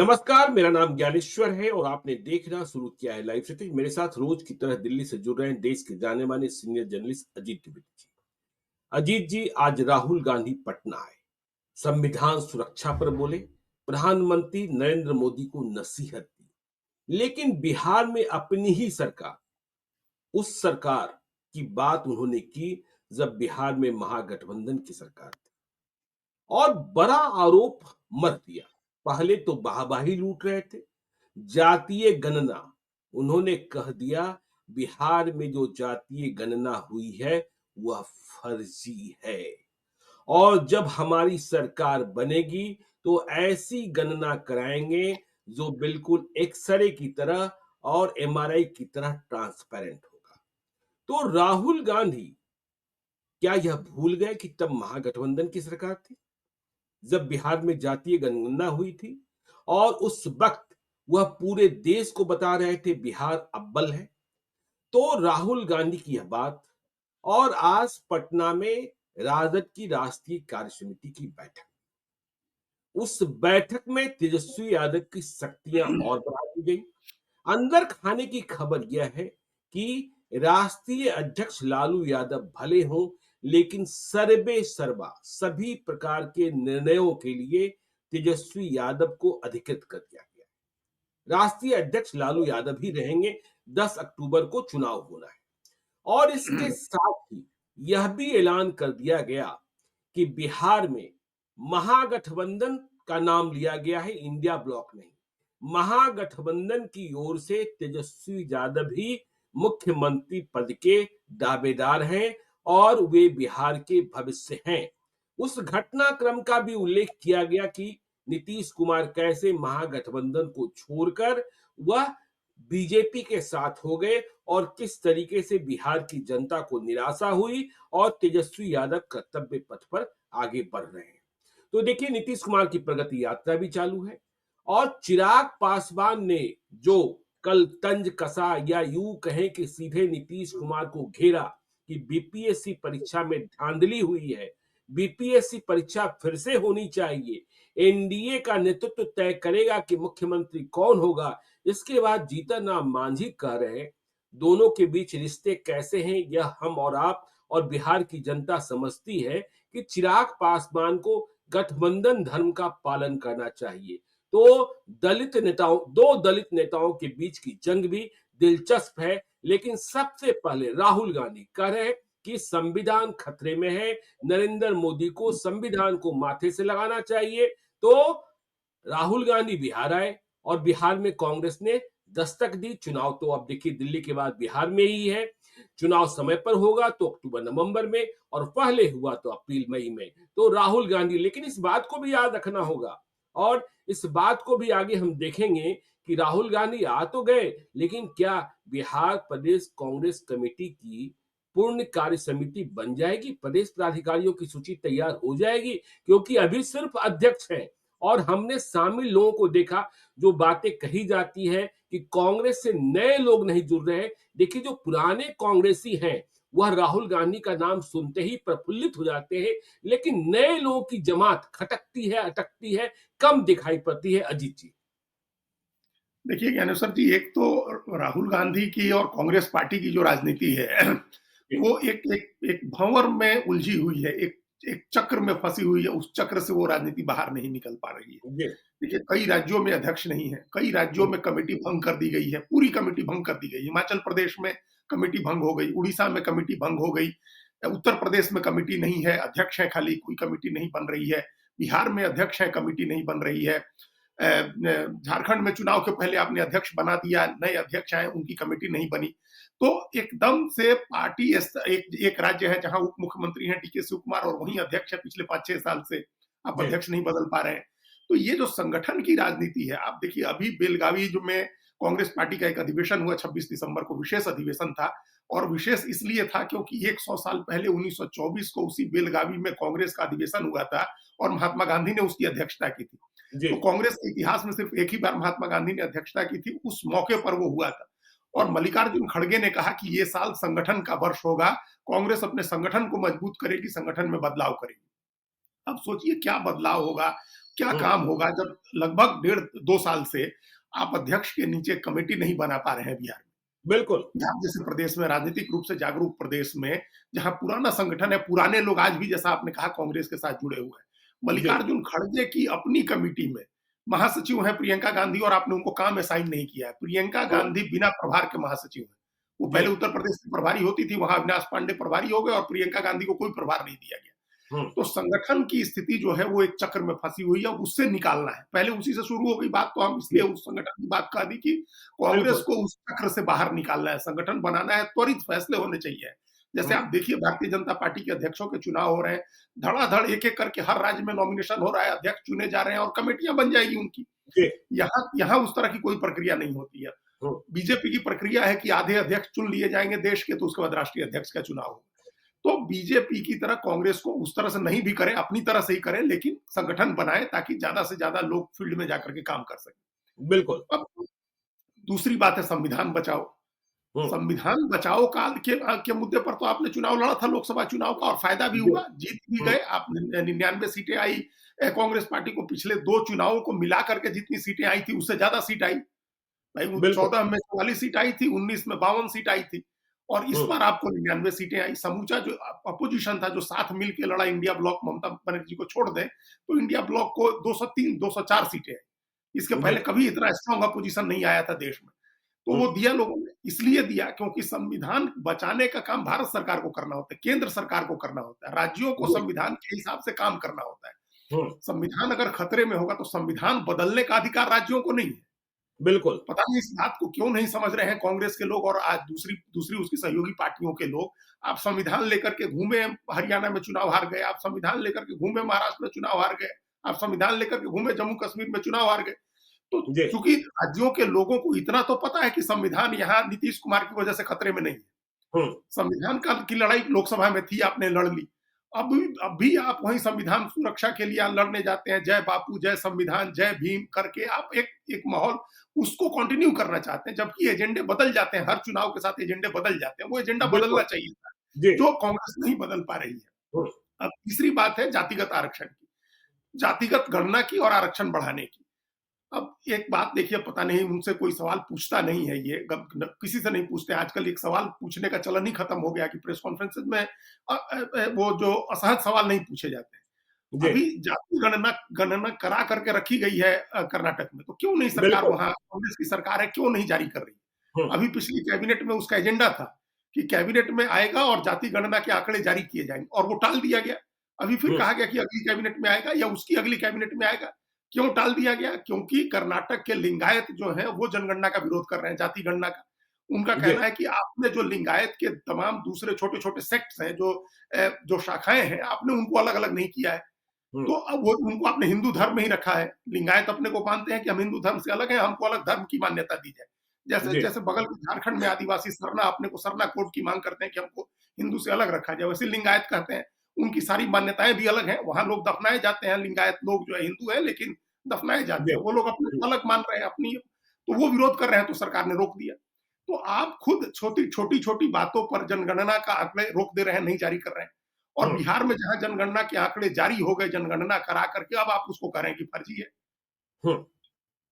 नमस्कार, मेरा नाम ज्ञानेश्वर है और आपने देखना शुरू किया है लाइव सेटिंग। मेरे साथ रोज की तरह दिल्ली से जुड़ रहे हैं देश के जाने माने सीनियर जर्नलिस्ट अजीत द्विवेदी जी। अजीत जी, आज राहुल गांधी पटना आए, संविधान सुरक्षा पर बोले, प्रधानमंत्री नरेंद्र मोदी को नसीहत दी, लेकिन बिहार में अपनी ही सरकार, उस सरकार की बात उन्होंने की जब बिहार में महागठबंधन की सरकार थी और बड़ा आरोप मत दिया। पहले तो वाहवाही लूट रहे थे, जातीय गणना, उन्होंने कह दिया बिहार में जो जातीय गणना हुई है वह फर्जी है और जब हमारी सरकार बनेगी तो ऐसी गणना कराएंगे जो बिल्कुल एक्सरे की तरह और एमआरआई की तरह ट्रांसपेरेंट होगा। तो राहुल गांधी क्या यह भूल गए कि तब महागठबंधन की सरकार थी, जब बिहार में जातीय गणना हुई थी और उस वक्त वह पूरे देश को बता रहे थे बिहार अव्वल है। तो राहुल गांधी की यह बात और आज पटना में राजद की राष्ट्रीय कार्य समिति की बैठक, उस बैठक में तेजस्वी यादव की शक्तियां और बढ़ा दी गई। अंदर खाने की खबर यह है कि राष्ट्रीय अध्यक्ष लालू यादव भले हों, लेकिन सर्वे सर्वा सभी प्रकार के निर्णयों के लिए तेजस्वी यादव को अधिकृत कर दिया गया। राष्ट्रीय अध्यक्ष लालू यादव ही रहेंगे। 10 अक्टूबर को चुनाव होना है और इसके साथ ही यह भी ऐलान कर दिया गया कि बिहार में महागठबंधन का नाम लिया गया है, इंडिया ब्लॉक नहीं। महागठबंधन की ओर से तेजस्वी यादव ही मुख्यमंत्री पद के दावेदार हैं और वे बिहार के भविष्य हैं। उस घटनाक्रम का भी उल्लेख किया गया कि नीतीश कुमार कैसे महागठबंधन को छोड़कर वह बीजेपी के साथ हो गए और किस तरीके से बिहार की जनता को निराशा हुई और तेजस्वी यादव कर्तव्य पथ पर आगे बढ़ रहे हैं। तो देखिए, नीतीश कुमार की प्रगति यात्रा भी चालू है और चिराग पासवान ने जो कल तंज कसा या यूं कहें कि सीधे नीतीश कुमार को घेरा कि बीपीएससी परीक्षा में धांधली हुई है, बीपीएससी परीक्षा फिर से होनी चाहिए, एनडीए का नेतृत्व तय करेगा कि मुख्यमंत्री कौन होगा। इसके बाद जीतन राम मांझी कह रहे हैं दोनों के बीच रिश्ते कैसे हैं यह हम और आप और बिहार की जनता समझती है कि चिराग पासवान को गठबंधन धर्म का पालन करना चाहिए। तो दो दलित नेताओं के बीच की जंग भी दिलचस्प है, लेकिन सबसे पहले राहुल गांधी कह रहे हैं कि संविधान खतरे में है, नरेंद्र मोदी को संविधान को माथे से लगाना चाहिए। तो राहुल गांधी बिहार आए और बिहार में कांग्रेस ने दस्तक दी। चुनाव तो अब देखिए दिल्ली के बाद बिहार में ही है। चुनाव समय पर होगा तो अक्टूबर नवंबर में और पहले हुआ तो अप्रैल मई में। तो राहुल गांधी, लेकिन इस बात को भी याद रखना होगा और इस बात को भी आगे हम देखेंगे कि राहुल गांधी आ तो गए, लेकिन क्या बिहार प्रदेश कांग्रेस कमेटी की पूर्ण कार्य समिति बन जाएगी, प्रदेश पदाधिकारियों की सूची तैयार हो जाएगी? क्योंकि अभी सिर्फ अध्यक्ष हैं और हमने शामिल लोगों को देखा। जो बातें कही जाती है कि कांग्रेस से नए लोग नहीं जुड़ रहे हैं, देखिए जो पुराने कांग्रेसी हैं वह राहुल गांधी का नाम सुनते ही प्रफुल्लित हो जाते हैं, लेकिन नए लोगों की जमात खटकती है, अटकती है, कम दिखाई पड़ती है। अजीत जी। देखिए ज्ञानेश्वर जी, एक तो राहुल गांधी की और कांग्रेस पार्टी की जो राजनीति है वो एक एक एक भंवर में उलझी हुई है, एक एक चक्र में फंसी हुई है। उस चक्र से वो राजनीति बाहर नहीं निकल पा रही है। जी। देखिए, कई राज्यों में अध्यक्ष नहीं है, कई राज्यों में कमेटी भंग कर दी गई है, पूरी कमेटी भंग कर दी गई। हिमाचल प्रदेश में कमेटी भंग हो गई, उड़ीसा में कमेटी भंग हो गई, उत्तर प्रदेश में कमेटी नहीं है, अध्यक्ष है खाली, कोई कमेटी नहीं बन रही है। बिहार में अध्यक्ष है, कमेटी नहीं बन रही है। झारखंड में चुनाव के पहले आपने अध्यक्ष बना दिया, नए अध्यक्ष आए, उनकी कमेटी नहीं बनी। तो एकदम से पार्टी एक राज्य है जहां उप मुख्यमंत्री हैं डीके शिव कुमार और वहीं अध्यक्ष है पिछले 5-6 साल से, आप जी। अध्यक्ष नहीं बदल पा रहे हैं। तो ये जो संगठन की राजनीति है, आप देखिए अभी बेलगावी जो में कांग्रेस पार्टी का एक अधिवेशन हुआ 26 दिसंबर को, विशेष अधिवेशन था। और विशेष इसलिए था क्योंकि 100 साल पहले 1924 को उसी बेलगावी में कांग्रेस का अधिवेशन हुआ था और महात्मा गांधी ने उसकी अध्यक्षता की थी। जी। तो कांग्रेस के इतिहास में सिर्फ एक ही बार महात्मा गांधी ने अध्यक्षता की थी, उस मौके पर वो हुआ था। और मल्लिकार्जुन खड़गे ने कहा कि ये साल संगठन का वर्ष होगा, कांग्रेस अपने संगठन को मजबूत करेगी, संगठन में बदलाव करेगी। अब सोचिए क्या बदलाव होगा। क्या काम होगा जब लगभग 1.5-2 साल से आप अध्यक्ष के नीचे कमेटी नहीं बना पा रहे हैं बिहार में। बिल्कुल। बिहार जैसे प्रदेश में, राजनीतिक रूप से जागरूक प्रदेश में, जहां पुराना संगठन है, पुराने लोग आज भी जैसा आपने कहा कांग्रेस के साथ जुड़े हुए हैं। जी, मल्लिकार्जुन खड़गे की अपनी कमेटी में महासचिव हैं प्रियंका गांधी और आपने उनको काम असाइन नहीं किया है। प्रियंका हाँ, गांधी बिना प्रभार के महासचिव हैं। वो जी, पहले उत्तर प्रदेश की प्रभारी होती थी, वहां अविनाश पांडे प्रभारी हो गए और प्रियंका गांधी को कोई प्रभार नहीं दिया गया। हुँ, तो संगठन की स्थिति जो है वो एक चक्र में फंसी हुई है, उससे निकालना है। पहले उसी से शुरू हो गई बात, तो हम इसलिए जी, उस संगठन की बात कह दी कि कांग्रेस बिल्कुल, को उस चक्र से बाहर निकालना है, संगठन बनाना है, त्वरित फैसले होने चाहिए। जैसे हुँ, आप देखिए भारतीय जनता पार्टी के अध्यक्षों के चुनाव हो रहे हैं, धड़ाधड़ एक-एक करके हर राज्य में नॉमिनेशन हो रहा है, अध्यक्ष चुने जा रहे हैं और कमेटियां बन जाएगी उनकी। जी, यहाँ यहाँ उस तरह की कोई प्रक्रिया नहीं होती है। हुँ, बीजेपी की प्रक्रिया है कि आधे अध्यक्ष चुन लिए जाएंगे देश के, तो उसके बाद राष्ट्रीय अध्यक्ष का चुनाव हो। तो बीजेपी की तरह कांग्रेस को उस तरह से नहीं भी करें, अपनी तरह से ही करें, लेकिन संगठन बनाए ताकि ज्यादा से ज्यादा लोग फील्ड में जाकर के काम कर सकें। बिल्कुल, अब दूसरी बात है संविधान बचाओ। हुँ, संविधान बचाओ काल के मुद्दे पर तो आपने चुनाव लड़ा था लोकसभा चुनाव का और फायदा भी जी, हुआ, जीत भी हुँ, गए आप। 99 सीटें आई। कांग्रेस पार्टी को पिछले 2 चुनावों को मिला करके जितनी सीटें आई थी उससे ज्यादा सीट आई। भाई वो बिल्कुल, 14 में 44 सीट आई थी, 19 में 52 सीट आई थी और इस हुँ, बार आपको 99 सीटें आई। समूचा जो अपोजिशन था, जो साथ मिल के लड़ा इंडिया ब्लॉक, ममता बनर्जी को छोड़ दें, तो इंडिया ब्लॉक को 203, 204 सीटें आई। इसके जी, पहले कभी इतना स्ट्रॉन्ग अपोजिशन नहीं आया था देश में। तो हुँ, वो दिया लोगों ने, इसलिए दिया क्योंकि संविधान बचाने का काम भारत सरकार को करना होता है, केंद्र सरकार को करना होता है, राज्यों को जी, संविधान के हिसाब से काम करना होता है। हुँ, संविधान अगर खतरे में होगा तो संविधान बदलने का अधिकार राज्यों को नहीं है। बिल्कुल, पता नहीं इस बात को क्यों नहीं समझ रहे हैं कांग्रेस के लोग और आज दूसरी दूसरी उसकी सहयोगी पार्टियों के लोग। आप संविधान लेकर के घूमे हरियाणा में चुनाव हार गए, आप संविधान लेकर के घूमे महाराष्ट्र में चुनाव हार गए, आप संविधान लेकर के घूमे जम्मू कश्मीर में चुनाव हार गए। तो जी, चूंकि राज्यों के लोगों को इतना तो पता है कि संविधान यहाँ नीतीश कुमार की वजह से खतरे में नहीं है। हुँ, संविधान का की लड़ाई लोकसभा में थी, आपने लड़ ली। अब भी आप वही संविधान सुरक्षा के लिए लड़ने जाते हैं, जय बापू, जय संविधान, जय भीम करके आप एक एक माहौल उसको कंटिन्यू करना चाहते हैं, जबकि एजेंडे बदल जाते हैं, हर चुनाव के साथ एजेंडे बदल जाते हैं। वो एजेंडा बदलना बिल्कुल, चाहिए था, जी, जो कांग्रेस नहीं बदल पा रही है। हुँ, अब तीसरी बात है जातिगत आरक्षण की, जातिगत गणना की और आरक्षण बढ़ाने की। अब एक बात देखिए, पता नहीं उनसे कोई सवाल पूछता नहीं है, ये किसी से नहीं पूछते। आजकल एक सवाल पूछने का चलन ही खत्म हो गया कि प्रेस कॉन्फ्रेंसेस में वो जो असहज सवाल नहीं पूछे जाते हैं। जी, अभी जाति गणना गणना करा करके रखी गई है कर्नाटक में, तो क्यों नहीं सरकार, बिल्कुल, वहां कांग्रेस की सरकार है, क्यों नहीं जारी कर रही? हुँ, अभी पिछली कैबिनेट में उसका एजेंडा था कि कैबिनेट में आएगा और जाति गणना के आंकड़े जारी किए जाएंगे और वो टाल दिया गया। अभी फिर हुँ, कहा गया कि अगली कैबिनेट में आएगा या उसकी अगली कैबिनेट में आएगा। क्यों टाल दिया गया? क्योंकि कर्नाटक के लिंगायत जो है वो जनगणना का विरोध कर रहे हैं, जाति गणना का। उनका जी, कहना है कि आपने जो लिंगायत के तमाम दूसरे छोटे-छोटे सेक्ट्स हैं, जो शाखाएँ हैं, आपने उनको अलग-अलग नहीं किया है। हुँ, तो अब वो उनको आपने हिंदू धर्म में ही रखा है। लिंगायत अपने को मानते हैं कि हम हिंदू धर्म से अलग हैं, हमको अलग धर्म की मान्यता दी जाए। जैसे जी, जैसे बगल के झारखंड में आदिवासी सरना अपने को सरना कोड की मांग करते हैं कि हमको हिंदू से अलग रखा जाए, वैसे लिंगायत कहते हैं, उनकी सारी मान्यताएँ भी अलग हैं। वहाँ लोग दफनाए जाते हैं, लिंगायत लोग जो है हिंदू हैं लेकिन दफनाए जाते जी, हैं। वो लोग अपने हुँ, को अलग मान रहे हैं अपनी, तो वो विरोध कर रहे हैं तो सरकार ने रोक दिया। तो आप खुद छोटी-छोटी बातों पर जनगणना का आंकड़े रोक दे रहे हैं, नहीं जारी कर रहे हैं। और हुँ, बिहार में जहाँ जनगणना के आंकड़े जारी हो गए, जनगणना करा करके, अब आप उसको कह रहे हैं कि फर्जी है। हुँ।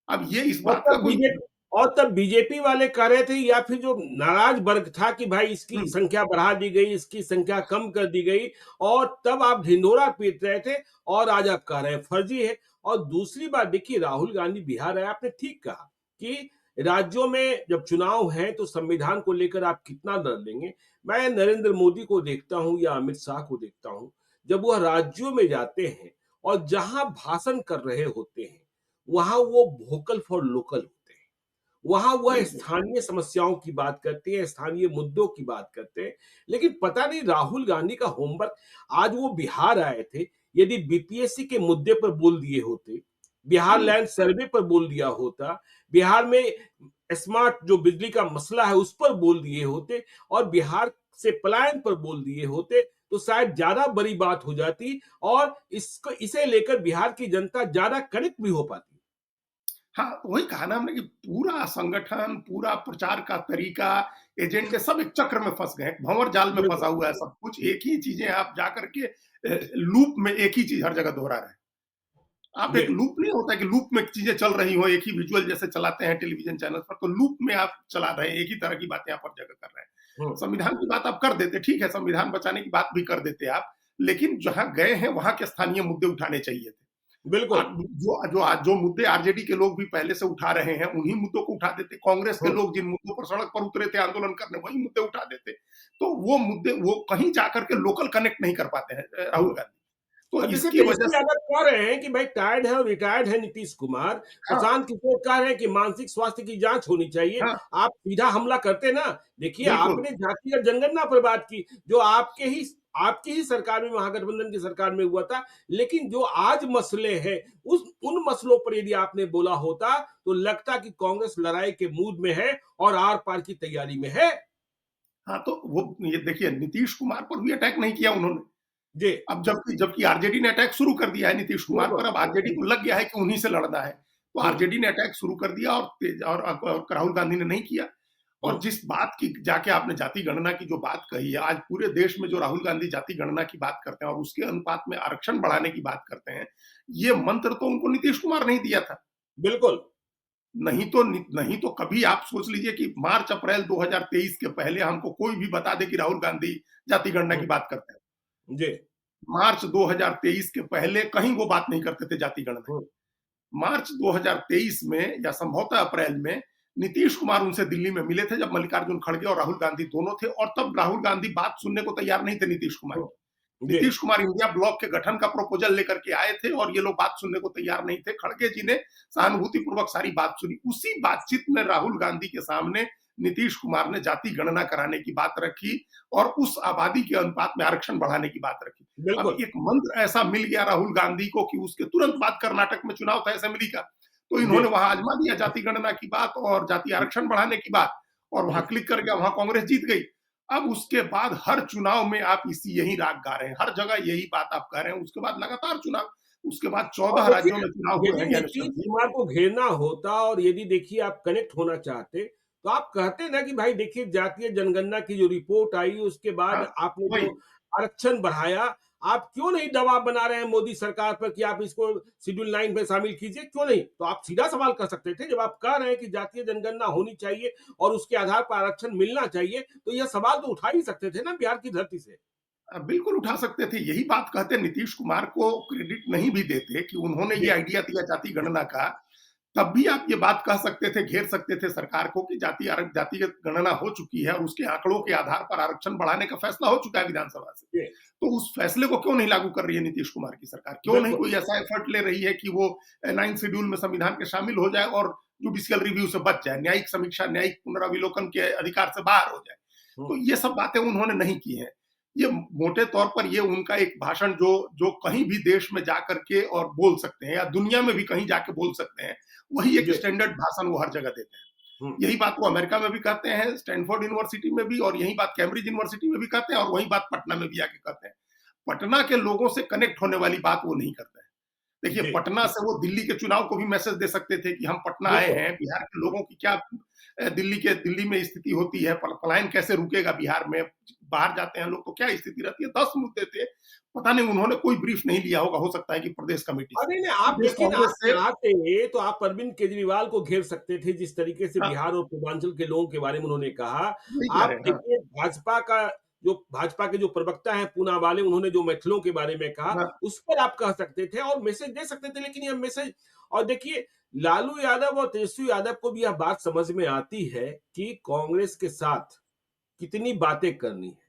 अब ये इस और बात का तब कोई बीजेपी और तब बीजेपी वाले कह रहे थे या फिर जो नाराज वर्ग था कि भाई इसकी हुँ, संख्या बढ़ा दी गई, इसकी संख्या कम कर दी गई और तब आप ढिंढोरा पीट रहे थे और आज आप कह रहे हैं फर्जी है। और दूसरी बात देखिए राहुल गांधी बिहार आए, आपने ठीक कहा कि राज्यों में जब चुनाव है तो संविधान को लेकर आप कितना लड़ लेंगे। मैं नरेंद्र मोदी को देखता हूं या अमित शाह को देखता हूं, जब वह राज्यों में जाते हैं और जहां भाषण कर रहे होते हैं वहां वो वोकल फॉर लोकल होते हैं। वहां वह बिल्कुल। स्थानीय समस्याओं की बात करते हैं, स्थानीय मुद्दों की बात करते हैं। लेकिन पता नहीं राहुल गांधी का होमवर्क, आज वो बिहार आए थे, यदि बीपीएससी के मुद्दे पर बोल दिए होते, बिहार हुँ, लैंड सर्वे पर बोल दिया होता, बिहार में स्मार्ट जो बिजली का मसला है उस पर बोल दिए होते और बिहार से पलायन पर बोल दिए होते, तो शायद ज्यादा बड़ी बात हो जाती और इसको इसे लेकर बिहार की जनता ज्यादा कनेक्ट भी हो पाती। हाँ, तो वही कहा ना हमने कि पूरा संगठन, पूरा प्रचार का तरीका, एजेंडे सब एक चक्र में फँस गए, भंवर जाल में फँसा बिल्कुल, हुआ है सब कुछ। एक ही चीज़ें आप जाकर के लूप में एक ही चीज़ हर जगह दोहरा रहे हैं। आप जी। एक लूप नहीं होता कि लूप में चीजें चल रही हो, एक ही विजुअल जैसे चलाते हैं टेलीविजन चैनल पर, तो लूप में आप चला रहे हैं, एक ही तरह की बातें आप हर जगह कर रहे हैं। हम्म। संविधान की बात आप कर देते, ठीक है, संविधान बचाने की बात भी कर देते आप, लेकिन जहां गए हैं वहां के स्थानीय मुद्दे उठाने चाहिए थे। बिल्कुल। आप जो मुद्दे आरजेडी के लोग भी पहले से उठा रहे हैं, उन्हीं मुद्दों को उठा देते। कांग्रेस के हम्म। लोग जिन मुद्दों पर सड़क पर उतरे थे आंदोलन करने, वही मुद्दे उठा देते। तो वो मुद्दे वो कहीं जाकर के लोकल कनेक्ट नहीं कर पाते हैं राहुल हम्म। गांधी। तो अब जैसे इसकी वजह तेजस्वी से यादव कह रहे हैं कि भाई टायर्ड है और रिटायर्ड है नीतीश कुमार, हाँ, प्रशांत किशोर कह रहे हैं कि मानसिक स्वास्थ्य की जांच होनी चाहिए। हाँ, आप सीधा हमला करते ना। देखिए, बिल्कुल। आपने जातीय जनगणना पर बात की, जो आपकी ही सरकार में, महागठबंधन की सरकार में हुआ था। लेकिन जो आज मसले हैं, उस उन मसलों पर यदि आपने बोला होता तो लगता कि कांग्रेस लड़ाई के मूड में है और आर पार की तैयारी में है। हाँ, तो वो ये देखिए नीतीश कुमार पर भी अटैक नहीं किया उन्होंने। जी। अब जबकि जबकि आरजेडी ने अटैक शुरू कर दिया है नीतीश कुमार बिल्कुल। पर, अब आरजेडी को लग गया है कि उन्हीं से लड़ना है। तो हम्म। आरजेडी ने अटैक शुरू कर दिया और राहुल गांधी ने नहीं किया। और हम्म। जिस बात की जाके आपने जाति गणना की जो बात कही है, आज पूरे देश में जो राहुल गांधी जाति गणना की बात करते हैं और उसके अनुपात में आरक्षण बढ़ाने की बात करते हैं, ये मंत्र तो उनको नीतीश कुमार नहीं दिया था। बिल्कुल। नहीं तो कभी आप सोच लीजिए कि मार्च अप्रैल 2023 के पहले हमको कोई भी बता दे कि राहुल गांधी जाति गणना की हम्म। बात करते हैं। जी। मार्च 2023 के पहले कहीं वो बात नहीं करते थे जाति गणना की। हम्म। मार्च 2023 में या संभवतः अप्रैल में नीतीश कुमार उनसे दिल्ली में मिले थे, जब मल्लिकार्जुन खड़गे और राहुल गांधी दोनों थे, और तब राहुल गांधी बात सुनने को तैयार नहीं थे नीतीश कुमार की। जी। नीतीश कुमार इंडिया ब्लॉक के गठन का प्रपोजल लेकर के आए थे और ये लोग बात सुनने को तैयार नहीं थे। खड़गे जी ने सहानुभूतिपूर्वक सारी बात सुनी। उसी बातचीत में राहुल गांधी के सामने नीतीश कुमार ने जाति गणना कराने की बात रखी और उस आबादी के अनुपात में आरक्षण बढ़ाने की बात रखी। अब बिल्कुल। एक मंत्र ऐसा मिल गया राहुल गांधी को कि उसके तुरंत बाद कर्नाटक में चुनाव था असेंबली का, तो जी। इन्होंने वहां आजमा दिया जाति गणना की बात और जाति आरक्षण बढ़ाने की बात, और वहां क्लिक कर गया, वहां कांग्रेस जीत गई। अब उसके बाद हर चुनाव में आप इसी यही राग गा रहे हैं, हर जगह यही बात आप कह रहे हैं। उसके बाद लगातार चुनाव, उसके बाद और 14 राज्यों देखिए, में चुनाव हुए यदि हैं नीतीश ज्ञानेश्वर जी। कुमार को घेरना होता और यदि देखिए आप कनेक्ट होना चाहते, तो आप कहते ना कि भाई देखिए जातीय जनगणना की जो रिपोर्ट आई उसके हाँ, बाद आपने वही। जो आरक्षण बढ़ाया, आप क्यों नहीं दबाव बना रहे हैं मोदी सरकार पर कि आप इसको शेड्यूल 9 में शामिल कीजिए, क्यों नहीं? तो आप सीधा सवाल कर सकते थे। जब आप कह रहे हैं कि जातीय जनगणना होनी चाहिए और उसके आधार पर आरक्षण मिलना चाहिए, तो यह सवाल तो उठा ही सकते थे ना बिहार की धरती से। बिल्कुल उठा सकते थे, यही बात कहते। नीतीश कुमार को क्रेडिट नहीं भी देते कि उन्होंने ये जी। आइडिया दिया जाति गणना का, तब भी आप ये बात कह सकते थे, घेर सकते थे सरकार को कि जातिगत गणना हो चुकी है और उसके आंकड़ों के आधार पर आरक्षण बढ़ाने का फैसला हो चुका है विधानसभा से। जी। तो उस फैसले को क्यों नहीं लागू कर रही है नीतीश कुमार की सरकार? क्यों नहीं बिल्कुल। कोई ऐसा एफर्ट ले रही है कि वो 9 शेड्यूल में संविधान के शामिल हो जाए और जुडिशियल रिव्यू से बच जाए, न्यायिक समीक्षा, न्यायिक पुनराविलोकन के अधिकार से बाहर हो जाए? हम्म। तो ये सब बातें उन्होंने नहीं की हैं। ये मोटे तौर पर ये उनका एक भाषण जो जो कहीं भी देश में जा करके और बोल सकते हैं या दुनिया में भी कहीं जाके बोल सकते हैं, वही एक जी। स्टैंडर्ड भाषण वो हर जगह देते हैं। हम्म। यही बात वो अमेरिका में भी कहते हैं, स्टैनफोर्ड यूनिवर्सिटी में भी, और यही बात कैम्ब्रिज यूनिवर्सिटी में भी कहते हैं, और वही बात पटना में भी आके कहते हैं। पटना के लोगों से कनेक्ट होने वाली बात वो नहीं करते हैं। देखिए, जी। पटना से वो दिल्ली के चुनाव को भी मैसेज दे सकते थे कि हम पटना आए बिल्कुल। हैं, बिहार के लोगों की क्या दिल्ली में स्थिति होती है, पलायन कैसे रुकेगा बिहार में, बाहर जाते हैं लोग तो क्या स्थिति रहती है। 10 मुद्दे थे, पता नहीं उन्होंने कोई ब्रीफ नहीं लिया होगा, हो सकता है कि प्रदेश कमेटी से, अरे नहीं, आप प्रदेश देखिए ना, कांग्रेस आप से। चाहते तो आप अरविंद केजरीवाल को घेर सकते थे, जिस तरीके से हाँ, बिहार और पूर्वांचल के लोगों के बारे में उन्होंने कहा। वही कह रहे आप हैं। हाँ, देखिए भाजपा के जो प्रवक्ता हैं पूना वाले, उन्होंने जो मैथिलों के बारे में कहा, हाँ, उस पर आप कह सकते थे और मैसेज दे सकते थे। लेकिन यह मैसेज, और देखिए लालू यादव और तेजस्वी यादव को भी यह बात समझ में आती है कि कांग्रेस के साथ कितनी बातें करनी है।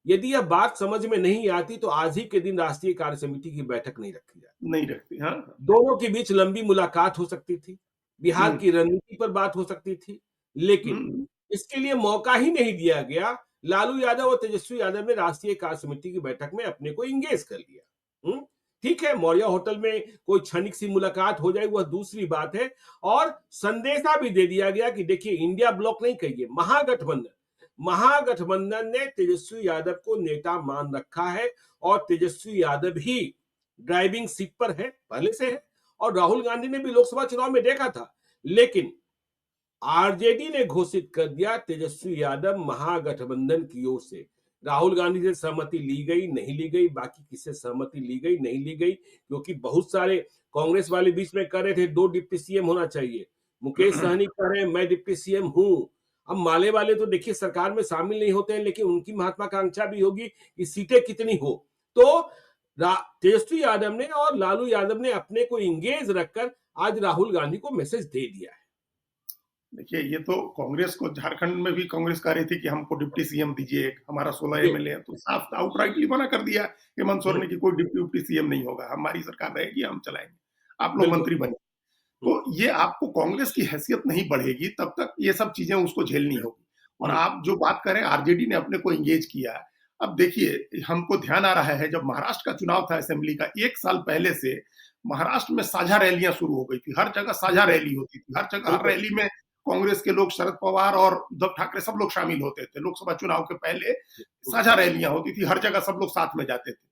यदि यह बात समझ में नहीं आती तो आज ही के दिन राष्ट्रीय कार्य समिति की बैठक नहीं रखी जाती। नहीं रखती। हाँ, हाँ। दोनों के बीच लंबी मुलाकात हो सकती थी, बिहार हुँ, की रणनीति पर बात हो सकती थी, लेकिन हुँ, इसके लिए मौका ही नहीं दिया गया। लालू यादव और तेजस्वी यादव ने राष्ट्रीय कार्य समिति की बैठक में अपने को एंगेज कर लिया। ठीक है, मौर्या होटल में कोई क्षणिक सी मुलाकात हो जाए वह दूसरी बात है, और संदेशा भी दे दिया गया कि देखिए इंडिया ब्लॉक नहीं कहिए, महागठबंधन ने तेजस्वी यादव को नेता मान रखा है और तेजस्वी यादव ही ड्राइविंग सीट पर है, पहले से है। और राहुल गांधी ने भी लोकसभा चुनाव में देखा था। लेकिन आरजेडी ने घोषित कर दिया तेजस्वी यादव महागठबंधन की ओर से। राहुल गांधी से सहमति ली गई, नहीं ली गई, बाकी किससे सहमति ली गई, नहीं ली गई, क्योंकि बहुत सारे कांग्रेस वाले बीच में कह रहे थे 2 डिप्टी सीएम होना चाहिए। मुकेश सहनी कह रहे हैं मैं डिप्टी सीएम हूँ। अब माले वाले तो देखिए सरकार में शामिल नहीं होते हैं, लेकिन उनकी महत्वाकांक्षा भी होगी कि सीटें कितनी हो। तो तेजस्वी यादव ने और लालू यादव ने अपने को इंगेज रखकर आज राहुल गांधी को मैसेज दे दिया है। देखिए, ये तो कांग्रेस को झारखंड में भी कांग्रेस कह रही थी कि हमको डिप्टी सीएम दीजिए, हमारा 16 जी। एमएलए है, तो साफ आउटराइटली मना कर दिया हेमंत सोरेन हुँ, ने कि कोई डिप्टी सीएम नहीं होगा, हमारी सरकार रहेगी, हम चलाएंगे, आप लोग बिल्कुल। मंत्री बनिए। हुँ, तो ये आपको कांग्रेस की हैसियत नहीं बढ़ेगी तब तक ये सब चीजें उसको झेलनी होगी। और हुँ, आप जो बात करें आरजेडी ने अपने को एंगेज किया है। अब देखिए हमको ध्यान आ रहा है जब महाराष्ट्र का चुनाव था असेंबली का 1 साल पहले से महाराष्ट्र में साझा रैलियां शुरू हो गई थी। हर जगह साझा बिल्कुल, रैली होती थी। हर जगह हर बिल्कुल। रैली में कांग्रेस के लोग शरद पवार और उद्धव ठाकरे सब लोग शामिल होते थे। लोकसभा चुनाव के पहले हुँ, साझा रैलियां होती थी। हर जगह सब लोग साथ में जाते थे।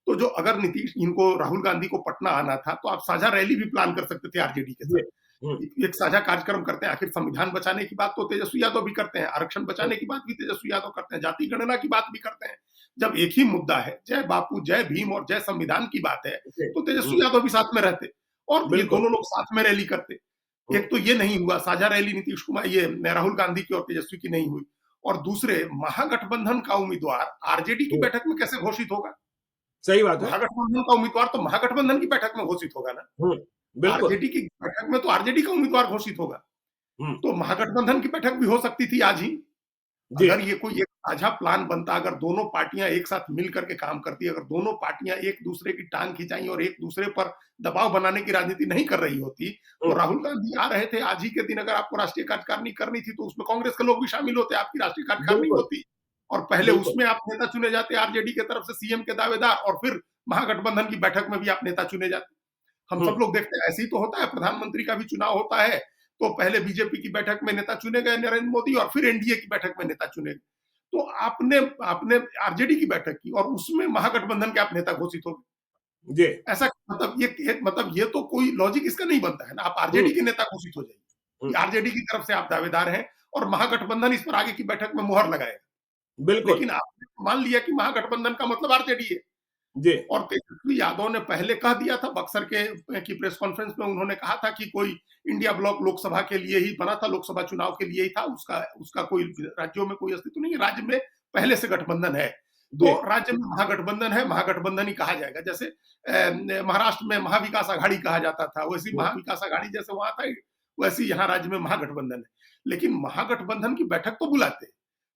तो जो अगर नीतीश इनको राहुल गांधी को पटना आना था तो आप साझा रैली भी प्लान कर सकते थे आरजेडी के जी। साथ। हुँ, एक साझा कार्यक्रम करते हैं। आखिर संविधान बचाने की बात तो तेजस्वी यादव भी करते हैं, आरक्षण हुँ, बचाने की बात भी तेजस्वी यादव करते हैं, जाति गणना की बात भी करते हैं। जब एक ही मुद्दा है, जय बापू, जय भीम और जय संविधान की बात है, जी। तो हुँ, तेजस्वी यादव भी साथ में रहते और ये बिल्कुल। दोनों लोग साथ में रैली करते। हुँ, एक तो ये नहीं हुआ, साझा रैली नीतीश कुमार ये राहुल गांधी की और तेजस्वी की नहीं हुई। और दूसरे महागठबंधन का उम्मीदवार आरजेडी की हुँ, बैठक में कैसे घोषित होगा? सही बात है। महागठबंधन का उम्मीदवार तो महागठबंधन की बैठक में घोषित होगा ना। हुँ, बिल्कुल। आरजेडी की बैठक में तो आरजेडी का उम्मीदवार घोषित होगा। हुँ, तो महागठबंधन की बैठक भी हो सकती थी आज ही। जी, अगर ये कोई एक साझा प्लान बनता, अगर दोनों पार्टियां एक साथ मिल करके काम करती, अगर दोनों पार्टियां एक दूसरे की टांग खिंचाई और एक दूसरे पर दबाव बनाने की राजनीति नहीं कर रही होती, हुँ, तो राहुल गांधी आ रहे थे आज ही के दिन। अगर आपको राष्ट्रीय कार्यकारिणी करनी थी तो उसमें कांग्रेस के लोग भी शामिल होते, आपकी राष्ट्रीय कार्यकारिणी बिल्कुल, होती और पहले बिल्कुल। उसमें आप नेता चुने जाते आरजेडी की तरफ से सीएम के दावेदार, और फिर महागठबंधन की बैठक में भी आप नेता चुने जाते। हम हुँ, सब लोग देखते हैं ऐसे ही तो होता है। प्रधानमंत्री का भी चुनाव होता है तो पहले बीजेपी की बैठक में नेता चुने गए नरेंद्र मोदी और फिर एनडीए की बैठक में नेता चुने गए। तो आपने आपने आरजेडी की बैठक की और उसमें महागठबंधन के आप नेता घोषित हो गए। जी। ऐसा मतलब ये मतलब ये तो कोई लॉजिक इसका नहीं बनता है ना। आप हुँ, आरजेडी के नेता घोषित हो जाइए हुँ, कि आरजेडी की तरफ से आप दावेदार हैं और महागठबंधन इस पर आगे की बैठक में मुहर लगाएगा। बिल्कुल। लेकिन आपने मान लिया कि महागठबंधन का मतलब आरजेडी है। जी, और तेजस्वी यादव ने पहले कह दिया था बक्सर के की प्रेस कॉन्फ्रेंस में। उन्होंने कहा था कि कोई इंडिया ब्लॉक लोकसभा के लिए ही बना था, लोकसभा चुनाव के लिए ही था, उसका उसका कोई राज्यों में कोई अस्तित्व नहीं है। राज्य में पहले से गठबंधन है, जी, तो राज्य में महागठबंधन है, महागठबंधन ही कहा जाएगा। जैसे महाराष्ट्र में महाविकास आघाड़ी कहा जाता था, वैसी हुँ, महाविकास आघाड़ी जैसे वहां था, वैसी यहाँ राज्य में महागठबंधन है। लेकिन महागठबंधन की बैठक तो बुलाते हैं।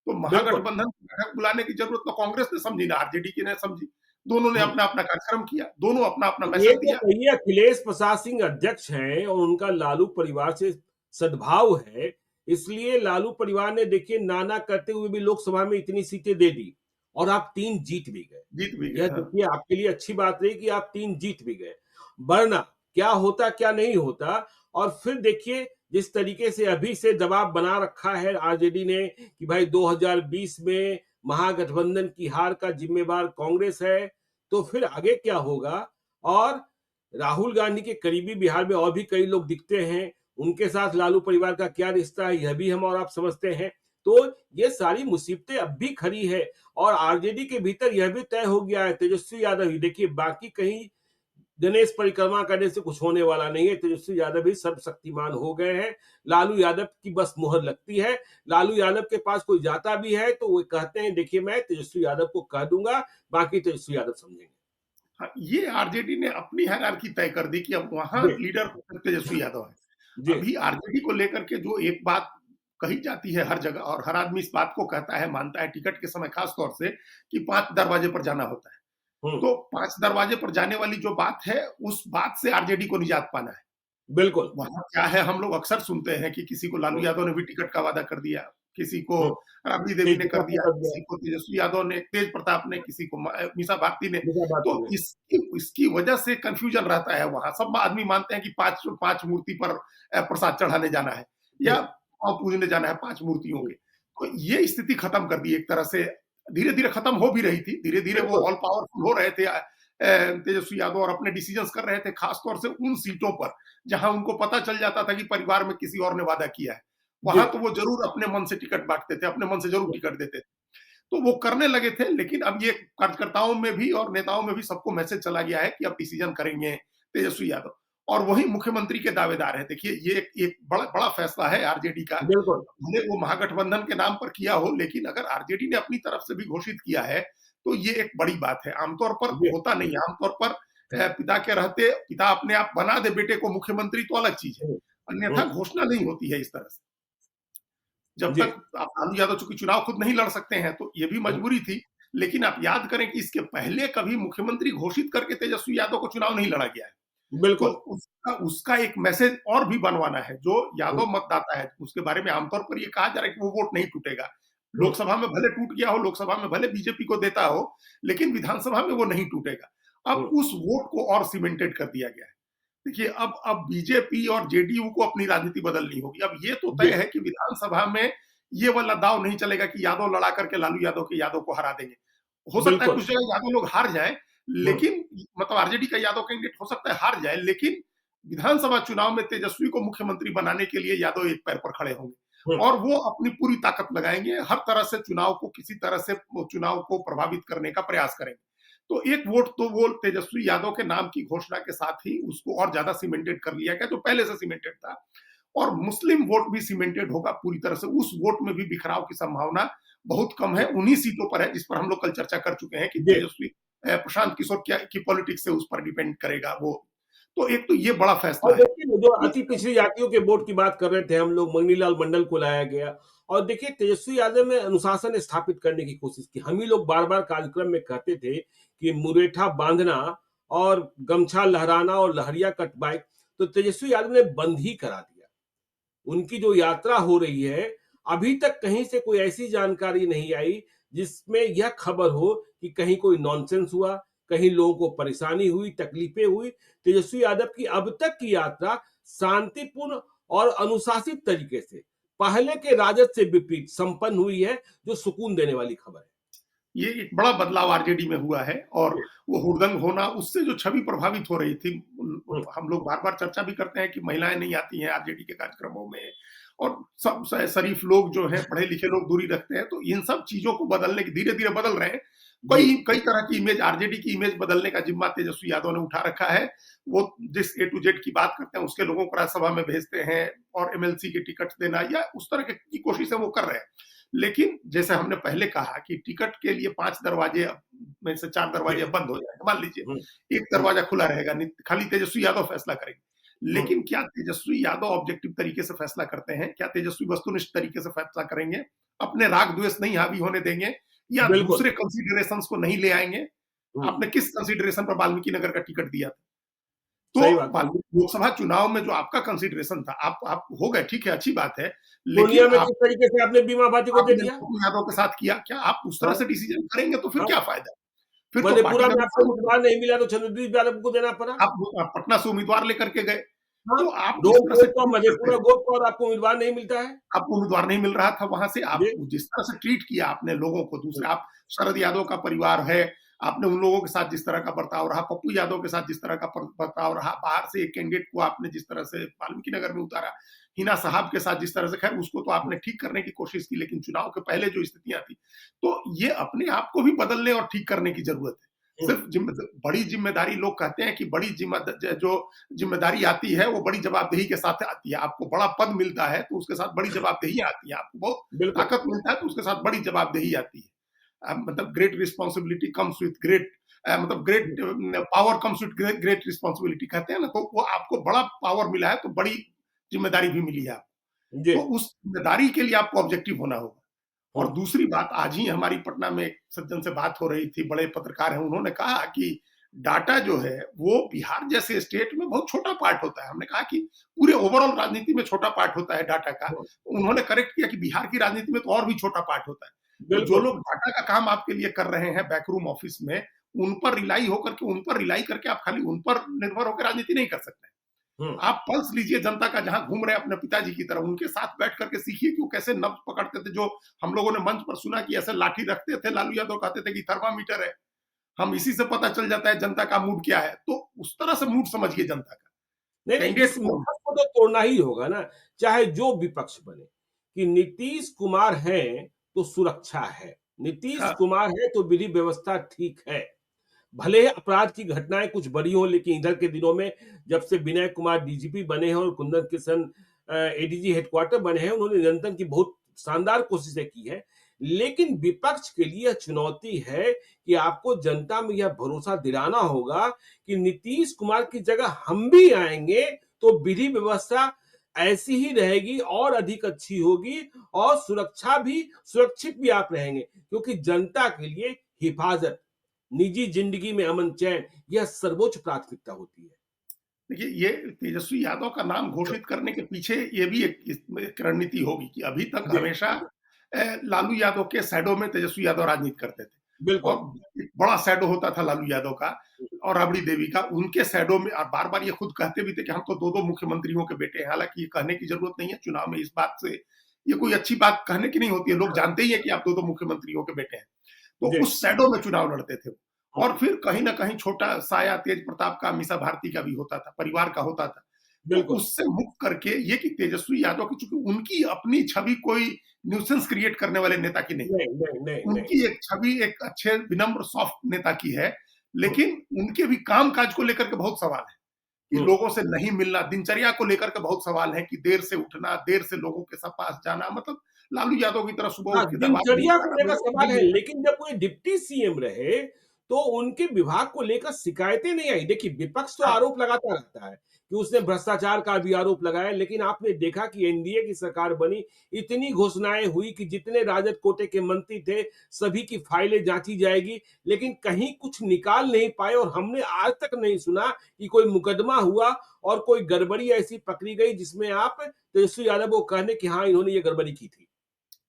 तो बिल्कुल। महागठबंधन की बैठक बुलाने की जरूरत तो कांग्रेस ने समझी ना आरजेडी की ने समझी। दोनों ने हुँ, अपना-अपना कार्यक्रम किया, दोनों अपना-अपना ये मैसेज तो दिया। कहिए अखिलेश प्रसाद सिंह अध्यक्ष हैं और उनका लालू परिवार से सद्भाव है, इसलिए लालू परिवार ने देखिए ना-ना करते हुए भी लोकसभा में इतनी सीटें दे दी और आप 3 जीत भी गए। जीत भी गए, यह हाँ। देखिए आपके लिए अच्छी बात रही कि आप 3 जीत भी गए। वरना क्या होता, क्या नहीं होता और फिर देखिए जिस तरीके से अभी से दबाव बना रखा है आरजेडी ने कि भाई 2020 में महागठबंधन की हार का जिम्मेवार कांग्रेस है, तो फिर आगे क्या होगा? और राहुल गांधी के करीबी बिहार में और भी कई लोग दिखते हैं, उनके साथ लालू परिवार का क्या रिश्ता है, यह भी हम और आप समझते हैं। तो ये सारी मुसीबतें अब भी खड़ी है और आरजेडी के भीतर यह भी तय हो गया है तेजस्वी यादव ही देखिए बाकी कहीं गणेश परिक्रमा करने से कुछ होने वाला नहीं है। तेजस्वी यादव भी सर्वशक्तिमान हो गए हैं। लालू यादव की बस मुहर लगती है। लालू यादव के पास कोई जाता भी है तो वो कहते हैं देखिए मैं तेजस्वी यादव को कह दूंगा, बाकी तेजस्वी यादव समझेंगे। हाँ, ये आरजेडी ने अपनी हायरार्की तय कर दी कि अब वहाँ जी, लीडर तेजस्वी यादव है। जी, अभी आरजेडी को लेकर के जो एक बात कही जाती है हर जगह और हर आदमी इस बात को कहता है, मानता है टिकट के समय खास तौर से कि 5 दरवाजे पर जाना होता है। हुँ, तो 5 दरवाजे पर जाने वाली जो बात है, उस बात से आरजेडी को निजात पाना है। बिल्कुल। वहाँ क्या है, हम लोग अक्सर सुनते हैं कि किसी को लालू हुँ, यादव ने भी टिकट का वादा कर दिया, किसी को हुँ, राबड़ी देवी ने कर तेजप्रताप ने दिया, कर दिया, किसी को तेजस्वी यादव ने, तेज प्रताप ने, किसी को मीसा भारती ने। मुसाबाती तो में। इसकी इसकी वजह से कन्फ्यूजन रहता है वहाँ। सब आदमी मानते हैं कि 5 मूर्ति पर प्रसाद चढ़ाने जाना है जी, या पाँव पूजने जाना है 5 मूर्तियों हुँ, के। तो ये स्थिति खत्म कर दी एक तरह से। धीरे-धीरे खत्म हो भी रही थी, धीरे-धीरे वो बिल्कुल। ऑल पावरफुल हो रहे थे तेजस्वी यादव और अपने डिसीजंस कर रहे थे, खास तौर से उन सीटों पर जहां उनको पता चल जाता था कि परिवार में किसी और ने वादा किया है। जी, वहां तो वो जरूर अपने मन से टिकट बांटते थे, अपने मन से जरूर जी, टिकट देते थे। तो वो करने लगे थे, लेकिन अब ये कार्यकर्ताओं में भी और नेताओं में भी सबको मैसेज चला गया है कि अब डिसीजन करेंगे तेजस्वी यादव, और वही मुख्यमंत्री के दावेदार हैं। देखिए, ये एक बड़ा बड़ा फैसला है आरजेडी का। बिल्कुल। भले वो महागठबंधन के नाम पर किया हो, लेकिन अगर आरजेडी ने अपनी तरफ से भी घोषित किया है, तो ये एक बड़ी बात है। आमतौर पर जी। होता नहीं है। आमतौर पर पिता के रहते पिता अपने आप बना दे बेटे को मुख्यमंत्री तो अलग चीज़ है, हुँ, अन्यथा हुँ। घोषणा नहीं होती है इस तरह से। जब जी। तक आप लालू यादव चूँकि चुनाव खुद नहीं लड़ सकते हैं, तो ये भी हुँ, मजबूरी थी। लेकिन आप याद करें कि इसके पहले कभी मुख्यमंत्री घोषित करके तेजस्वी यादव को चुनाव नहीं लड़ा गया है। तो बिल्कुल। उसका उसका एक मैसेज और भी बनवाना है, जो हुँ, यादव मतदाता है, उसके बारे में आमतौर पर ये कहा जा रहा है कि वो वोट नहीं टूटेगा। हुँ। लोकसभा में भले टूट गया हो, लोकसभा में भले बीजेपी को देता हो, लेकिन विधानसभा में वो नहीं टूटेगा। अब हुँ, उस वोट को और सीमेंटेड कर दिया गया है। देखिए, अब बीजेपी और जेडीयू को अपनी राजनीति बदलनी होगी। अब ये तो तय जी, है कि विधानसभा में ये वाला दांव नहीं चलेगा कि यादव लड़ा करके लालू यादव को हरा देंगे। हो सकता है बिल्कुल। कुछ जगह यादव लोग हार जाएँ, हुँ, लेकिन मतलब आरजेडी का यादव कैंडिडेट हो सकता है हार जाए, लेकिन विधानसभा चुनाव में तेजस्वी को मुख्यमंत्री बनाने के लिए यादव एक पैर पर खड़े होंगे हुँ। और वो अपनी पूरी ताकत लगाएंगे, हर तरह से चुनाव को किसी तरह से चुनाव को प्रभावित करने का प्रयास करेंगे। तो एक वोट तो वो तेजस्वी यादव के नाम की घोषणा के साथ ही उसको और ज्यादा सीमेंटेड कर लिया गया, जो पहले से सीमेंटेड था। और मुस्लिम वोट भी सीमेंटेड होगा पूरी तरह से। उस वोट में भी बिखराव की संभावना बहुत कम है। जी, उन्हीं सीटों पर है जिस पर हम लोग कल चर्चा कर चुके हैं कि जी। तेजस्वी प्रशांत किशोर क्या की पॉलिटिक्स से उस पर डिपेंड करेगा वो। तो एक तो ये बड़ा फैसला और है। देखिए, जो अति दूसरा, पिछड़ी जातियों के वोट की बात कर रहे थे हम लोग, मणिलाल मंडल को लाया गया। और देखिए, तेजस्वी यादव ने अनुशासन स्थापित करने की कोशिश की। हम ही लोग बार-बार कार्यक्रम में कहते थे कि मुरेठा बांधना और गमछा लहराना और लहरिया कट बाइक, तो तेजस्वी यादव ने बंद ही करा दिया। उनकी जो यात्रा हो रही है, अभी तक कहीं से कोई ऐसी जानकारी नहीं आई जिसमें यह खबर हो कि कहीं कोई नॉनसेंस हुआ, कहीं लोगों को परेशानी हुई, तकलीफें हुई। तेजस्वी यादव की अब तक की यात्रा शांतिपूर्ण और अनुशासित तरीके से, पहले के राजद से विपरीत संपन्न हुई है, जो सुकून देने वाली खबर है। ये एक बड़ा बदलाव आरजेडी में हुआ है और जी। वो हुड़दंग होना, उससे जो छवि प्रभावित हो रही थी। हुँ, हम लोग बार-बार चर्चा भी करते हैं कि महिलाएँ नहीं आती हैं आरजेडी के कार्यक्रमों में और सब शरीफ लोग जो हैं, पढ़े-लिखे लोग दूरी रखते हैं। तो इन सब चीज़ों को बदलने की धीरे-धीरे बदल रहे हैं। जी, कई कई तरह की इमेज, आरजेडी की इमेज बदलने का जिम्मा तेजस्वी यादव ने उठा रखा है। वो जिस ए टू जेड की बात करते हैं, उसके लोगों को राज्यसभा में भेजते हैं और एमएलसी के टिकट देना या उस तरह की कोशिशें वो कर रहे हैं। लेकिन जैसे हमने पहले कहा कि टिकट के लिए 5 दरवाजे में से 4 जी। दरवाजे बंद हो जाएँगे। मान हुँ, लीजिए एक हुँ, दरवाजा खुला रहेगा, खाली तेजस्वी यादव फैसला करेंगे। हुँ, लेकिन क्या तेजस्वी यादव ऑब्जेक्टिव तरीके से फैसला करते हैं? क्या तेजस्वी वस्तुनिष्ठ तरीके से फैसला करेंगे? अपने राग द्वेष नहीं हावी होने देंगे या बिल्कुल। दूसरे कंसिडरेशंस को नहीं ले आएँगे? हुँ, आपने किस कंसिडरेशन पर वाल्मीकि नगर का टिकट दिया था? तो सही बात है। वाल्मीकि लोकसभा चुनाव में जो आपका कंसिडरेशन था, आप हो गए, ठीक है, अच्छी बात है। पूर्णिया लेकिन में किस तरीके से आपने बीमा भाटी को दे आपने दिया? पप्पू यादव के साथ किया, क्या आप उस तरह हाँ, से डिसीजन करेंगे तो फिर हाँ। क्या फ़ायदा? फिर तो पार्टी मधेपुरा का में आपको नुकसान होगा। उम्मीदवार नहीं मिला तो चंद्रदीप यादव को देना पड़ा। आप पटना से उम्मीदवार लेकर के गए, हाँ, तो आप जिस गोप तरह से गोप का ट्रीट करते मधेपुरा हैं, गोप का और आपको उम्मीदवार नहीं मिलता है। आपको उम्मीदवार नहीं मिल रहा था वहाँ से, आप जी। जिस तरह से ट्रीट किया आपने लोगों को, हुँ, दूसरे आप शरद यादव का परिवार है, आपने उन लोगों के साथ जिस तरह का बर्ताव रहा, पप्पू यादव के साथ जिस तरह का बर्ताव रहा, बाहर से एक कैंडिडेट को आपने जिस तरह से वाल्मीकि नगर में उतारा, हिना साहब के साथ जिस तरह से, खैर उसको तो हुँ, आपने ठीक करने की कोशिश की, लेकिन चुनाव के पहले जो स्थितियाँ थी, तो ये अपने आप को भी बदलने और ठीक करने की ज़रूरत है। हुँ, सिर्फ बड़ी ज़िम्मेदारी, लोग कहते हैं कि बड़ी जो ज़िम्मेदारी आती है, वो बड़ी जवाबदेही के साथ आती है। आपको बड़ा पद मिलता है, तो उसके साथ बड़ी जवाबदेही आती है। आपको बहुत बिल्कुल। ताकत मिलता है, तो उसके साथ बड़ी जवाबदेही आती है। मतलब great responsibility comes with great मतलब great hmm, power comes with great great responsibility कहते हैं ना, तो वो आपको बड़ा पावर मिला है, तो बड़ी ज़िम्मेदारी भी मिली है आपको। जी। तो उस ज़िम्मेदारी के लिए आपको ऑब्जेक्टिव होना होगा। हुँ, और दूसरी बात, आज ही हमारी पटना में एक सज्जन से बात हो रही थी, बड़े पत्रकार हैं, उन्होंने कहा कि डाटा जो है, वो बिहार जैसे स्टेट में बहुत छोटा पार्ट होता है। हमने कहा कि पूरे ओवरऑल राजनीति में छोटा पार्ट होता है डाटा का। हुँ, उन्होंने करेक्ट किया कि बिहार की राजनीति में तो और भी छोटा पार्ट होता है। तो जो बिल्कुल। लोग डाटा का काम आपके लिए कर रहे हैं बैकरूम ऑफिस में, उन पर रिलाई करके आप खाली उन पर निर्भर होकर राजनीति नहीं कर सकते। हुँ, आप पल्स लीजिए जनता का, जहाँ घूम रहे हैं अपने पिताजी की तरह, उनके साथ बैठ करके सीखिए कि वो कैसे नब्ज पकड़ते थे। जो हम लोगों ने मंच पर सुना कि ऐसे लाठी रखते थे, लालू यादव कहते थे कि थर्मामीटर है, हम इसी से पता चल जाता है जनता का मूड क्या है। तो उस तरह से मूड समझिए जनता का। नहीं, नहीं, कैंडिडेट इस कौन? मिथक को तो तोड़ना ही होगा ना, चाहे जो विपक्ष बने, कि नीतीश कुमार हैं, तो सुरक्षा है। नीतीश हाँ, कुमार है तो विधि व्यवस्था ठीक है। भले ही अपराध की घटनाएँ कुछ बड़ी हों, लेकिन इधर के दिनों में जब से विनय कुमार डीजीपी बने हैं और कुंदन किशन एडीजी हेडक्वार्टर बने हैं, उन्होंने नियंत्रण की बहुत शानदार कोशिशें की हैं। लेकिन विपक्ष के लिए यह चुनौती है कि आपको जनता में यह भरोसा दिलाना होगा कि नीतीश कुमार की जगह हम भी आएँगे, तो विधि व्यवस्था ऐसी ही रहेगी और अधिक अच्छी होगी और सुरक्षित भी आप रहेंगे, क्योंकि जनता के लिए हिफाज़त, निजी जिंदगी में अमन चैन, यह सर्वोच्च प्राथमिकता होती है। देखिए ये तेजस्वी यादव का नाम घोषित करने के पीछे ये भी एक इसमें एक रणनीति होगी कि अभी तक जी, हमेशा लालू यादव के शैडो में तेजस्वी यादव राजनीति करते थे बिल्कुल। और एक बड़ा शैडो होता था लालू यादव का और राबड़ी देवी का। उनके शैडो में और बार-बार ये खुद कहते भी थे कि हम तो 2-2 मुख्यमंत्रियों के बेटे हैं। हालाँकि ये कहने की ज़रूरत नहीं है चुनाव में इस बात से ये कोई अच्छी बात कहने की नहीं होती है। लोग जानते ही हैं कि आप 2-2 मुख्यमंत्रियों के बेटे हैं। तो जी, उस शैडो में चुनाव लड़ते थे। और हुँ, फिर कहीं न कहीं छोटा साया तेज प्रताप का, मीसा भारती का भी होता था, परिवार का होता था। तो बिल्कुल। उससे मुक्त करके ये कि तेजस्वी यादव की चूँकि उनकी अपनी छवि कोई न्यूसेंस क्रिएट करने वाले नेता की नहीं है। नहीं, नहीं, नहीं, नहीं। उनकी एक छवि एक अच्छे विनम्र सॉफ्ट नेता की है, हुँ, लेकिन उनके भी काम-काज को लेकर के बहुत सवाल है, कि हुँ। लोगों से नहीं मिलना, दिनचर्या को लेकर के बहुत सवाल है कि देर से उठना, देर से लोगों के पास जाना मतलब लालू यादव की तरह सुबह हाँ, उठ के दरबार में नहीं दिनचर्या को जाना, लेकर लोगों से सवाल है, मिल नहीं लेकिन जब कोई डिप्टी सीएम रहे, तो उनके विभाग को लेकर शिकायतें नहीं आई। देखिए, विपक्ष तो हाँ, आरोप लगाता रहता है कि उसने भ्रष्टाचार का भी आरोप लगाया, लेकिन आपने देखा कि एनडीए की सरकार बनी, इतनी घोषणाएँ हुई कि जितने राजद कोटे के मंत्री थे, सभी की फाइलें जाँची जाएगी, लेकिन कहीं कुछ निकाल नहीं पाए और हमने आज तक नहीं सुना कि कोई मुकदमा हुआ और कोई गड़बड़ी ऐसी पकड़ी गई, जिसमें आप तेजस्वी यादव को कहने कि हाँ, इन्होंने ये गड़बड़ी की थी।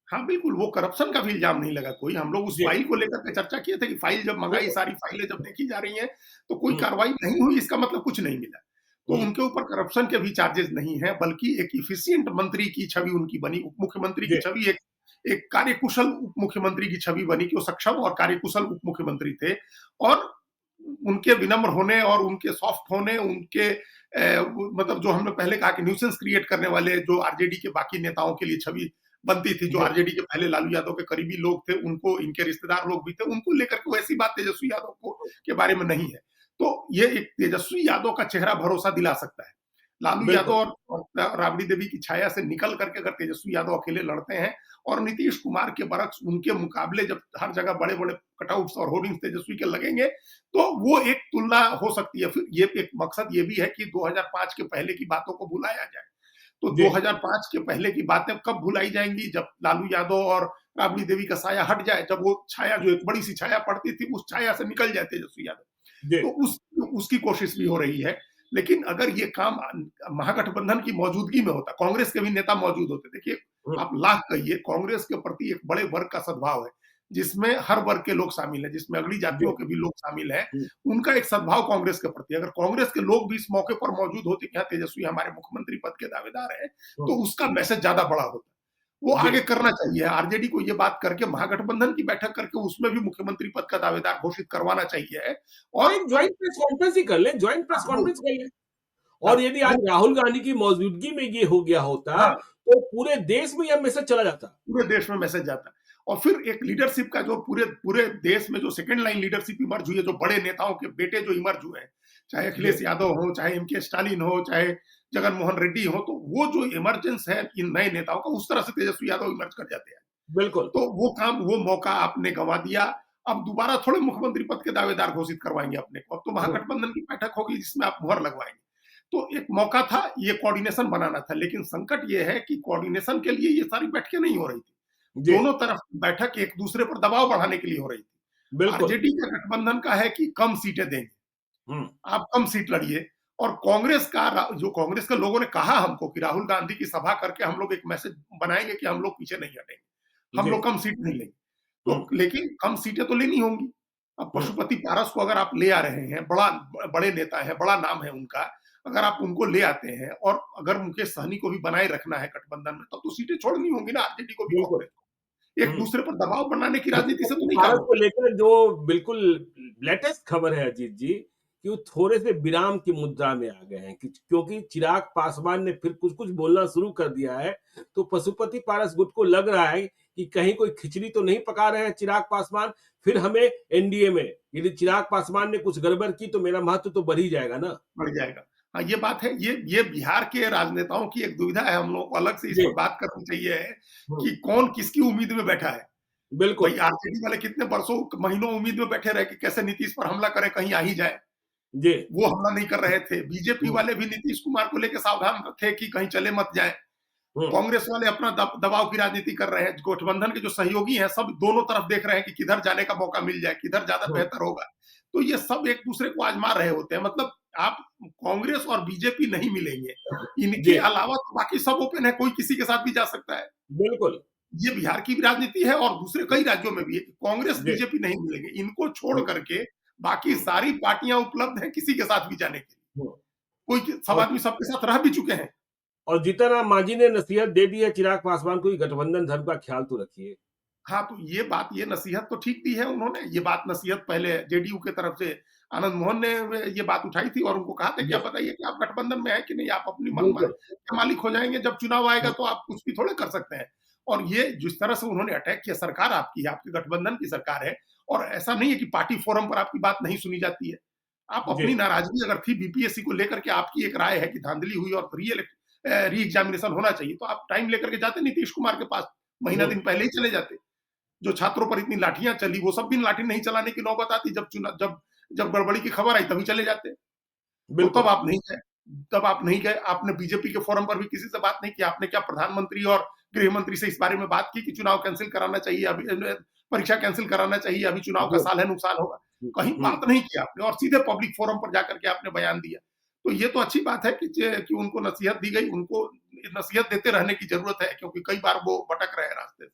हाँ, बिल्कुल, वो करप्शन का भी इल्ज़ाम नहीं लगा कोई। हम लोग उस जी। फ़ाइल को लेकर के चर्चा किए थे कि फ़ाइल जब मँगाई, बिल्कुल। सारी फ़ाइलें जब देखी जा रही हैं, तो कोई हुँ, कार्रवाई नहीं हुई, इसका मतलब कुछ नहीं मिला। तो हुँ, उनके ऊपर करप्शन के भी चार्जेज़ नहीं हैं, बल्कि एक एफ़िशिएंट मंत्री की छवि उनकी बनी, उप मुख्यमंत्री की जी, छवि एक एक कार्यकुशल उप मुख्यमंत्री की छवि बनी कि वो सक्षम और कार्यकुशल उप मुख्यमंत्री थे और उनके विनम्र होने और उनके सॉफ्ट होने, उनके मतलब जो हमने पहले कहा कि न्यूसेंस क्रिएट करने वाले जो आरजेडी के बाकी नेताओं के लिए छवि बनती थी, जो जी, आरजेडी के पहले लालू यादव के करीबी लोग थे, उनको इनके रिश्तेदार लोग भी थे, उनको लेकर के वैसी बात तेजस्वी यादव को के बारे में नहीं है। तो ये एक तेजस्वी यादव का चेहरा भरोसा दिला सकता है। लालू यादव बिल्कुल। और राबड़ी देवी की छाया से निकल करके अगर तेजस्वी यादव अकेले लड़ते हैं और नीतीश कुमार के बरक्स उनके मुकाबले जब हर जगह बड़े-बड़े कटआउट्स और होर्डिंग्स तेजस्वी के लगेंगे, तो वो एक तुलना हो सकती है। फिर ये एक मकसद ये भी है कि 2005 के पहले की बातों को भुलाया जाए। तो जी, 2005 के पहले की बातें कब भुलाई जाएँगी? जब लालू यादव और राबड़ी देवी का साया हट जाए, जब वो छाया जो एक बड़ी-सी छाया पड़ती थी, उस छाया से निकल जाए तेजस्वी यादव। जी। तो उसकी कोशिश भी हो रही है। लेकिन अगर ये काम महागठबंधन की मौजूदगी में होता, कांग्रेस के भी नेता मौजूद होते। देखिए, हुँ, आप लाख कहिए, कांग्रेस के प्रति एक बड़े वर्ग का सद्भाव है, जिसमें हर वर्ग के लोग शामिल हैं, जिसमें अगली जी, जातियों के भी लोग शामिल हैं। हुँ, उनका एक सद्भाव कांग्रेस के प्रति, अगर कांग्रेस के लोग भी इस मौके पर मौजूद होते कि हाँ, तेजस्वी हमारे मुख्यमंत्री पद के दावेदार हैं, हुँ, तो उसका मैसेज ज़्यादा बड़ा होता। वो जी। आगे करना चाहिए, आरजेडी को ये बात करके महागठबंधन की बैठक करके उसमें भी मुख्यमंत्री पद का दावेदार घोषित करवाना चाहिए हाँ, और एक जॉइंट प्रेस कॉन्फ्रेंस ही कर लें, जॉइंट प्रेस हाँ, वो कॉन्फ्रेंस कर लें। हाँ, और यदि आज वो राहुल गांधी की मौजूदगी में ये हो गया होता, हाँ, तो पूरे देश में यह मैसेज चला जाता। पूरे देश में मैसेज जाता है। और फिर एक लीडरशिप का जो पूरे पूरे देश में जो सेकंड लाइन लीडरशिप इमर्ज हुई है, जो बड़े नेताओं के बेटे जो इमर्ज हुए हैं, चाहे जी, अखिलेश यादव हो, चाहे एम के स्टालिन हो, चाहे जगन मोहन रेड्डी हो, तो वो जो इमर्जेंस है इन नए नेताओं का, उस तरह से तेजस्वी यादव इमर्ज कर जाते हैं। बिल्कुल। तो वो काम, वो मौका आपने गंवा दिया। अब दोबारा थोड़े मुख्यमंत्री पद के दावेदार घोषित करवाएंगे अपने को। अब तो हुँ, महागठबंधन की बैठक होगी जिसमें आप मुहर लगवाएंगे। तो एक मौका था, ये कोऑर्डिनेशन बनाना था, लेकिन संकट ये है कि कोऑर्डिनेशन के लिए ये सारी बैठकें नहीं हो रही थी। जी, दोनों तरफ बैठक एक दूसरे पर दबाव बढ़ाने के लिए हो रही थी। बिल्कुल। आरजेडी का गठबंधन का है कि कम सीटें देंगे, हुँ, आप कम सीट लड़िए। और जो कांग्रेस के लोगों ने कहा हमको कि राहुल गांधी की सभा करके हम लोग एक मैसेज बनाएंगे कि हम लोग पीछे नहीं हटेंगे, हम जी, लोग कम सीट नहीं लेंगे। हुँ, तो लेकिन कम सीटें तो लेनी होंगी। अब हुँ, पशुपति पारस को अगर आप ले आ रहे हैं, बड़े नेता हैं, बड़ा नाम है उनका, अगर आप उनको ले आते हैं और अगर मुकेश सहनी को भी बनाए रखना है गठबंधन में, तब तो सीटें छोड़नी होंगी ना आरजेडी को भी, बिल्कुल। कांग्रेस को। एक हुँ, दूसरे पर दबाव बनाने की राजनीति से तो पशुपति नहीं काम भारत को होगा। लेकर जो बिल्कुल लेटेस्ट खबर है अजीत जी, कि वो थोड़े से विराम की मुद्रा में आ गए हैं क्योंकि चिराग पासवान ने फिर कुछ-कुछ बोलना शुरू कर दिया है, तो पशुपति पारस गुट को लग रहा है कि कहीं कोई खिचड़ी तो नहीं पका रहे हैं चिराग पासवान, फिर हमें एनडीए में यदि चिराग पासवान ने कुछ गड़बड़ की तो मेरा महत्व तो बढ़ ही जाएगा ना। बढ़ जाएगा। हाँ, ये बात है, ये बिहार के राजनेताओं की एक दुविधा है, हम लोगों को अलग से इस जी। पर बात करनी चाहिए है हुँ, कि कौन किसकी उम्मीद में बैठा है। बिल्कुल। भाई आरजेडी वाले कितने बरसों, महीनों उम्मीद में बैठे रहे कि कैसे नीतीश पर हमला करें, कहीं आ ही जाए। जी। वो हमला नहीं कर रहे थे। बीजेपी हुँ, वाले भी नीतीश कुमार को लेके सावधान थे कि कहीं चले मत जाएँ। हुँ, कांग्रेस वाले अपना दबाव की राजनीति कर रहे हैं। गठबंधन के जो सहयोगी हैं, सब दोनों तरफ देख रहे हैं कि किधर जाने का मौका मिल जाए, किधर ज़्यादा हुँ, बेहतर होगा। तो ये सब एक-दूसरे को आज़मा रहे होते हैं। मतलब आप कांग्रेस और बीजेपी नहीं मिलेंगे। इनके जी, अलावा तो बाकी सब ओपन है, कोई किसी के साथ भी जा सकता है। बिल्कुल। ये बिहार की भी राजनीति है और दूसरे कई राज्यों में भी है कि कांग्रेस, जी, बीजेपी नहीं मिलेंगे। इनको छोड़ हुँ, करके बाकी हुँ, सारी पार्टियाँ उपलब्ध हैं किसी के साथ भी जाने के लिए। हुँ। कोई सब और आदमी सबके साथ रह भी चुके हैं। जीतन राम मांझी ने नसीहत दे दी है चिराग पासवान को कि गठबंधन धर्म का ख्याल तो रखिए। हाँ, तो ये नसीहत तो ठीक दी है उन्होंने। ये बात नसीहत पहले जेडीयू के तरफ से आनंद मोहन ने ये बात उठाई थी और उनको कहा था कि जी, आप बताइए कि आप गठबंधन में हैं कि नहीं? आप अपनी मन बिल्कुल। के मालिक हो जाएँगे, जब चुनाव आएगा हुँ, तो आप कुछ भी थोड़े कर सकते हैं। और ये जिस तरह से उन्होंने अटैक किया, सरकार आपकी है, आपके गठबंधन की सरकार है और ऐसा नहीं है कि पार्टी फोरम पर आपकी बात नहीं सुनी जाती है। आप जी, अपनी नाराज़गी अगर थी बीपीएससी को लेकर के, आपकी एक राय है कि धांधली हुई और री-एग्ज़ामिनेशन होना चाहिए, तो आप टाइम लेकर के जाते नीतीश कुमार के पास, महीना हुँ, दिन पहले ही चले जाते। जो छात्रों पर इतनी लाठियां चली, वो सब भी लाठी नहीं चलाने की नौबत आती, जब गड़बड़ी की खबर आई तभी चले जाते। तो तब बिल्कुल। आप नहीं गए। तब आप नहीं गए। आपने बीजेपी के फोरम पर भी किसी से बात नहीं की। आपने क्या प्रधानमंत्री और गृह मंत्री से इस बारे में बात की कि चुनाव कैंसिल कराना चाहिए, अभी परीक्षा कैंसिल कराना चाहिए, अभी चुनाव का जी, साल है, नुकसान होगा। हुँ, कहीं हुँ, बात नहीं की आपने और सीधे पब्लिक फोरम पर जाकर के आपने बयान दिया। तो ये तो अच्छी बात है कि उनको नसीहत दी गई, उनको नसीहत देते रहने की जरूरत है क्योंकि कई बार वो भटक रहे हैं रास्ते से।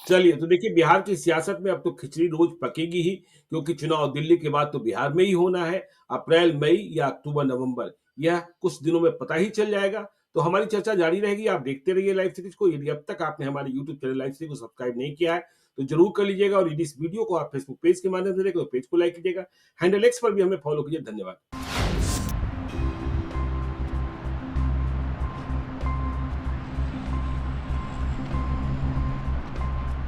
चलिए तो देखिए बिहार की सियासत में अब तो खिचड़ी रोज़ पकेगी ही क्योंकि चुनाव दिल्ली के बाद तो बिहार में ही होना है। अप्रैल, मई या अक्टूबर, नवंबर यह कुछ दिनों में पता ही चल जाएगा। तो हमारी चर्चा जारी रहेगी, आप देखते रहिए लाइव सीरीज़ को। यदि अब तक आपने हमारे यूट्यूब चैनल लाइव सीरीज़ को सब्सक्राइब नहीं किया है, तो ज़रूर कर लीजिएगा और यदि इस वीडियो को आप फेसबुक पेज के माध्यम से देख रहे हो, पेज को लाइक कीजिएगा। हैंडल एक्स पर भी हमें फॉलो कीजिए। धन्यवाद।